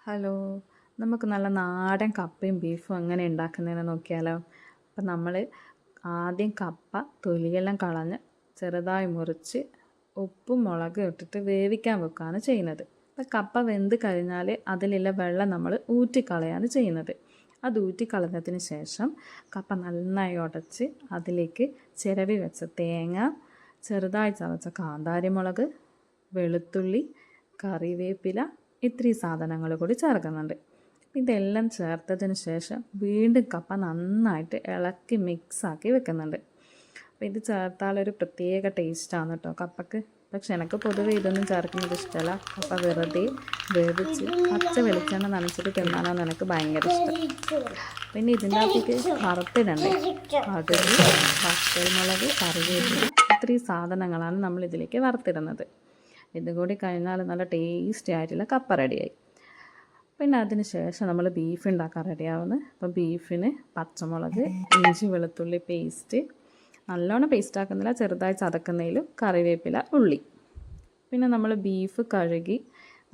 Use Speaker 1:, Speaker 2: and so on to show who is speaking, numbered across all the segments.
Speaker 1: Hello, നമുക്ക് നല്ല നാടൻ കപ്പയും ബീഫും എങ്ങനെ ഉണ്ടാക്കുന്നതെന്ന് നോക്കിയാലോ. അപ്പം നമ്മൾ ആദ്യം കപ്പ തൊലിയെല്ലാം കളഞ്ഞ് ചെറുതായി മുറിച്ച് ഉപ്പും മുളകും ഇട്ടിട്ട് വേവിക്കാൻ വെക്കുകയാണ് ചെയ്യുന്നത്. അപ്പം കപ്പ വെന്ത് കഴിഞ്ഞാൽ അതിലുള്ള വെള്ളം നമ്മൾ ഊറ്റിക്കളയാണ് ചെയ്യുന്നത്. അത് ഊറ്റിക്കളഞ്ഞതിന് ശേഷം കപ്പ നന്നായി ഉടച്ച് അതിലേക്ക് ചിരവി വെച്ച തേങ്ങ, ചെറുതായി ചതച്ച കാന്താരിമുളക്, വെളുത്തുള്ളി, കറിവേപ്പില, ഇത്രയും സാധനങ്ങൾ കൂടി ചേർക്കുന്നുണ്ട്. ഇതെല്ലാം ചേർത്തതിന് ശേഷം വീണ്ടും കപ്പ നന്നായിട്ട് ഇളക്കി മിക്സാക്കി വെക്കുന്നുണ്ട്. അപ്പോൾ ഇത് ചേർത്താലൊരു പ്രത്യേക ടേസ്റ്റാണ് കേട്ടോ കപ്പക്ക്. പക്ഷെ എനിക്ക് പൊതുവെ ഇതൊന്നും ചേർക്കുന്നത് ഇഷ്ടമല്ല. കപ്പ വെറുതെ വേവിച്ച് പച്ച വെളിച്ചെണ്ണ നനച്ചിട്ട് തിന്നാനാണ് എനിക്ക് ഭയങ്കര ഇഷ്ടം. പിന്നെ ഇതിൻ്റെ അകത്തേക്ക് വറുത്തിടണ്ടേ, കടുക്, പച്ചമുളക്, കറിവേപ്പില, ഇത്രയും സാധനങ്ങളാണ് നമ്മൾ ഇതിലേക്ക് വറുത്തിടുന്നത്. ഇതും കൂടി കഴിഞ്ഞാൽ നല്ല ടേസ്റ്റി ആയിട്ടുള്ള കപ്പ റെഡിയായി. പിന്നെ അതിന് ശേഷം നമ്മൾ ബീഫ് ഉണ്ടാക്കാൻ റെഡിയാവുന്നത്. അപ്പോൾ ബീഫിന് പച്ചമുളക്, ഇഞ്ചി, വെളുത്തുള്ളി പേസ്റ്റ്, നല്ലോണം പേസ്റ്റ് ആക്കുന്നില്ല, ചെറുതായി ചതക്കുന്നതിലും കറിവേപ്പില, ഉള്ളി. പിന്നെ നമ്മൾ ബീഫ് കഴുകി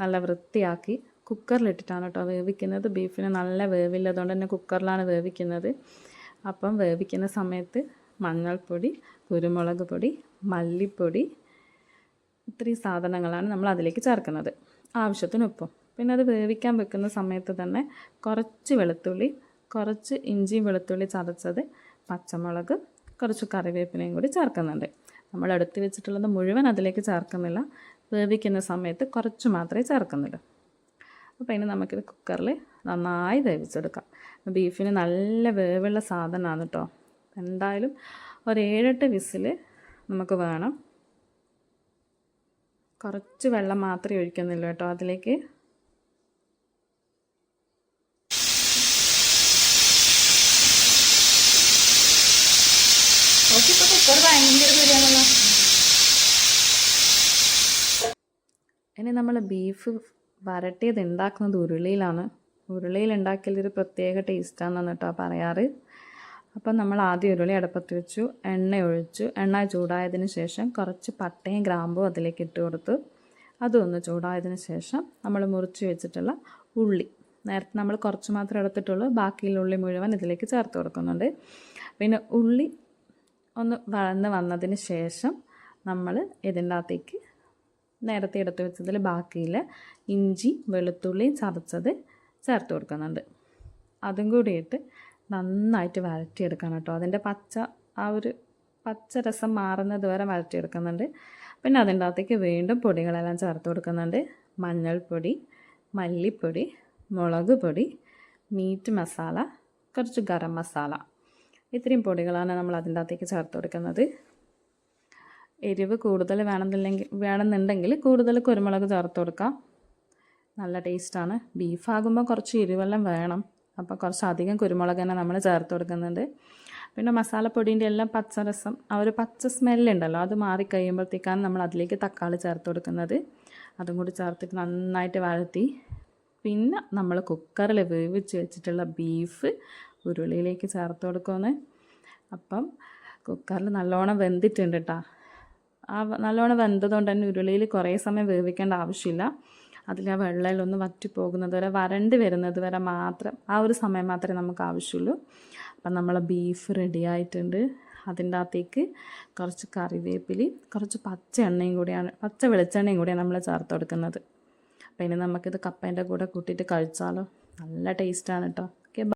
Speaker 1: നല്ല വൃത്തിയാക്കി കുക്കറിലിട്ടിട്ടാണ് കേട്ടോ വേവിക്കുന്നത്. ബീഫിന് നല്ല വേവില്ലതുകൊണ്ട് തന്നെ കുക്കറിലാണ് വേവിക്കുന്നത്. അപ്പം വേവിക്കുന്ന സമയത്ത് മഞ്ഞൾപ്പൊടി, കുരുമുളക് പൊടി, മല്ലിപ്പൊടി, ഇത്രയും സാധനങ്ങളാണ് നമ്മൾ അതിലേക്ക് ചേർക്കുന്നത്. ആവശ്യത്തിന് ഉപ്പും. പിന്നെ അത് വേവിക്കാൻ വെക്കുന്ന സമയത്ത് തന്നെ കുറച്ച് വെളുത്തുള്ളി, കുറച്ച് ഇഞ്ചിയും വെളുത്തുള്ളി ചതച്ചത്, പച്ചമുളക്, കുറച്ച് കറിവേപ്പിലയും കൂടി ചേർക്കുന്നുണ്ട്. നമ്മൾ എടുത്ത് വെച്ചിട്ടുള്ളത് മുഴുവൻ അതിലേക്ക് ചേർക്കുന്നില്ല, വേവിക്കുന്ന സമയത്ത് കുറച്ച് മാത്രമേ ചേർക്കുന്നുള്ളൂ. അപ്പോൾ ഇനി നമുക്കിത് കുക്കറിൽ നന്നായി വേവിച്ചെടുക്കാം. ബീഫിന് നല്ല വേവുള്ള സാധനമാണ് കേട്ടോ. എന്തായാലും ഒരു 7-8 വിസിൽ നമുക്ക് വേണം. കുറച്ച് വെള്ളം മാത്രമേ ഒഴിക്കുന്നുള്ളൂ കേട്ടോ അതിലേക്ക്. കുക്കർ ഭയങ്കര ബിരിയാണല്ലോ. ഇനി നമ്മൾ ബീഫ് വരട്ടിയത് ഉണ്ടാക്കുന്നത് ഉരുളിയിലാണ്. ഉരുളിയിൽ ഉണ്ടാക്കിയാലൊരു പ്രത്യേക ടേസ്റ്റാണെന്ന് കേട്ടോ പറയാറ്. അപ്പം നമ്മൾ ആദ്യം ഉരുളി അടുപ്പത്ത് വെച്ചു, എണ്ണ ഒഴിച്ചു. എണ്ണ ചൂടായതിന് ശേഷം കുറച്ച് പട്ടയും ഗ്രാമ്പും അതിലേക്ക് ഇട്ട് കൊടുത്തു. അതൊന്ന് ചൂടായതിന് ശേഷം നമ്മൾ മുറിച്ച് വെച്ചിട്ടുള്ള ഉള്ളി, നേരത്തെ നമ്മൾ കുറച്ച് മാത്രമേ എടുത്തിട്ടുള്ളൂ, ബാക്കിയുള്ള ഉള്ളി മുഴുവൻ ഇതിലേക്ക് ചേർത്ത് കൊടുക്കുന്നുണ്ട്. പിന്നെ ഉള്ളി ഒന്ന് വഴന്ന് വന്നതിന് ശേഷം നമ്മൾ ഇതിൻ്റെ അകത്തേക്ക് നേരത്തെ എടുത്ത് വെച്ചതിൽ ബാക്കിയിൽ ഇഞ്ചി, വെളുത്തുള്ളി ചതച്ചത് ചേർത്ത് കൊടുക്കുന്നുണ്ട്. അതും കൂടിയിട്ട് നന്നായിട്ട് വഴറ്റിയെടുക്കണം കേട്ടോ. അതിൻ്റെ ഒരു പച്ച രസം മാറുന്നത് വരെ വഴറ്റിയെടുക്കുന്നുണ്ട്. പിന്നെ അതിൻ്റെ അകത്തേക്ക് വീണ്ടും പൊടികളെല്ലാം ചേർത്ത് കൊടുക്കുന്നുണ്ട്. മഞ്ഞൾപ്പൊടി, മല്ലിപ്പൊടി, മുളക് പൊടി, മീറ്റ് മസാല, കുറച്ച് ഗരം മസാല, ഇത്രയും നമ്മൾ അതിൻ്റെ അകത്തേക്ക് ചേർത്ത് കൊടുക്കുന്നത്. എരിവ് കൂടുതൽ വേണമെന്നുണ്ടെങ്കിൽ കൂടുതൽ കുരുമുളക് ചേർത്ത് കൊടുക്കാം. നല്ല ടേസ്റ്റാണ്. ബീഫാകുമ്പോൾ കുറച്ച് എരിവെല്ലാം വേണം. അപ്പോൾ കുറച്ച് അധികം കുരുമുളക് തന്നെ നമ്മൾ ചേർത്ത് കൊടുക്കുന്നുണ്ട്. പിന്നെ മസാലപ്പൊടീൻ്റെ എല്ലാം പച്ചരസം, ഒരു പച്ച സ്മെല്ലുണ്ടല്ലോ, അത് മാറിക്കഴിയുമ്പോഴത്തേക്കാണ് നമ്മൾ അതിലേക്ക് തക്കാളി ചേർത്ത് കൊടുക്കുന്നത്. അതും കൂടി ചേർത്തിട്ട് നന്നായിട്ട് വഴറ്റി പിന്നെ നമ്മൾ കുക്കറിൽ വേവിച്ച് വെച്ചിട്ടുള്ള ബീഫ് ഉരുളിയിലേക്ക് ചേർത്ത് കൊടുക്കുമെന്ന്. അപ്പം കുക്കറിൽ നല്ലോണം വെന്തിട്ടുണ്ട് കേട്ടോ. നല്ലോണം വെന്തതുകൊണ്ട് തന്നെ ഉരുളിയിൽ കുറേ സമയം വേവിക്കേണ്ട ആവശ്യമില്ല. അതിൽ ആ വെള്ളമെല്ലാം ഒന്ന് വറ്റിപ്പോകുന്നത് വരെ, വരണ്ട് വരുന്നത് വരെ മാത്രം, ഒരു സമയം മാത്രമേ നമുക്ക് ആവശ്യമുള്ളൂ. അപ്പം നമ്മളെ ബീഫ് റെഡി ആയിട്ടുണ്ട്. അതിൻ്റെ അകത്തേക്ക് കുറച്ച് കറിവേപ്പിലയും കുറച്ച് പച്ച വെളിച്ചെണ്ണയും കൂടിയാണ് നമ്മൾ ചേർത്ത് കൊടുക്കുന്നത്. അപ്പം ഇനി നമുക്കിത് കപ്പേൻ്റെ കൂടെ കൂട്ടിയിട്ട് കഴിച്ചാലോ. നല്ല ടേസ്റ്റാണ് കേട്ടോ.